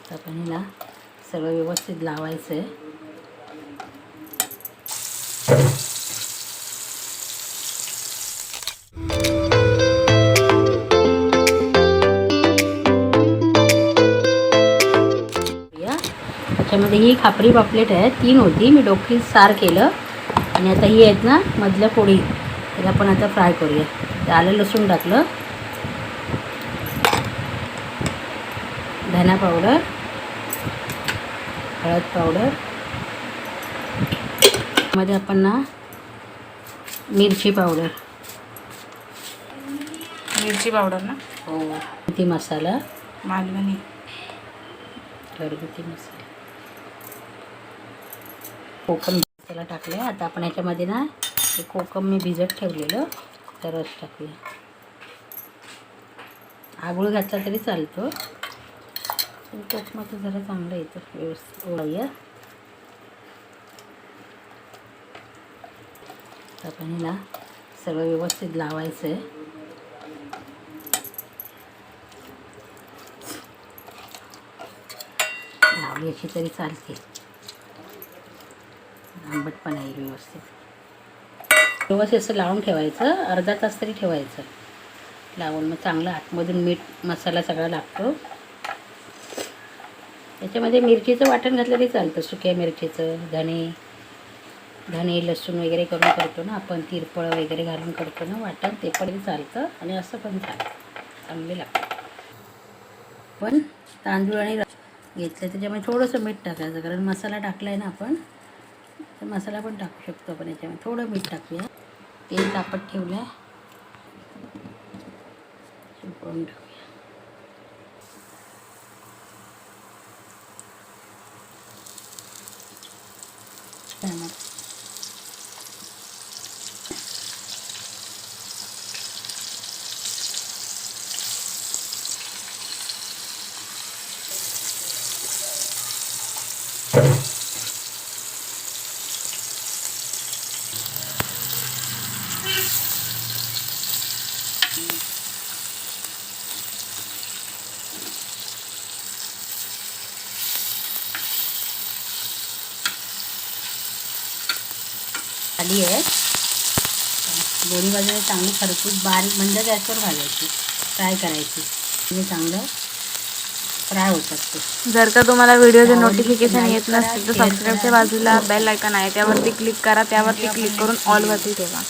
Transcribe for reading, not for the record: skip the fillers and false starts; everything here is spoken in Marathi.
तर आपण हिला सगळं व्यवस्थित लावायचं आहे. त्याच्यामध्ये ही खापरी पापलेट आहे, 3 होती. मी डोकी सार केलं आणि आता ही आहेत ना मधल्या पोळी, त्याला आपण आता फ्राय करूया. ते आलं लसूण टाकलं, धना पावडर, हळद पावडर, मध्ये आपण ना मिरची पावडर ना. हो, घरगुती मसाला, मालवणी घरगुती मसाला, कोकम मसाला टाकले. आता आपण याच्यामध्ये ना हे कोकम मी भिजत ठेवलेलं तर रस टाकूया. आगुळ घातला तरी चालतो, पण कोकमाचं जरा चांगलं येतं. व्यवस्थित ओळूया. आपण हिला सगळं व्यवस्थित लावायचं आहे. लावली अशी तरी चालते, आंबटपणा येईल व्यवस्थित. व्यवस्थित असं लावून ठेवायचं, अर्धा तास तरी ठेवायचं लावून. मग चांगलं आतमधून मीठ मसाला सगळा लागतो. त्याच्यामध्ये मिरचीचं वाटण घातलं तरी चालतं, सुक्या मिरचीचं, धणे लसूण वगैरे करून करतो ना आपण, तिरपळ वगैरे घालून करतो ना वाटण, ते पण चालतं आणि असं पण चालतं, चांगले लागतं. पण तांदूळ आणि घेतलं त्याच्यामध्ये थोडंसं मीठ टाकायचं, कारण मसाला टाकला आहे ना आपण, तर मसाला पण टाकू शकतो आपण. याच्यामध्ये थोडं मीठ टाकूया. तेल तापत ठेवलं आहे, शिजवून टाकूया. आली आहे. दोन्ही बाजूने चांगली खरपूस बारीक मंद गॅसवर घालायची, फ्राय करायची, म्हणजे चांगलं फ्राय होतात ते. जर का तुम्हाला व्हिडिओचे नोटिफिकेशन येत नसतील तर सबस्क्राईबच्या बाजूला बेल आयकॉन आहे, त्यावरती क्लिक करा. त्यावरती क्लिक करून ऑलवरती ठेवा.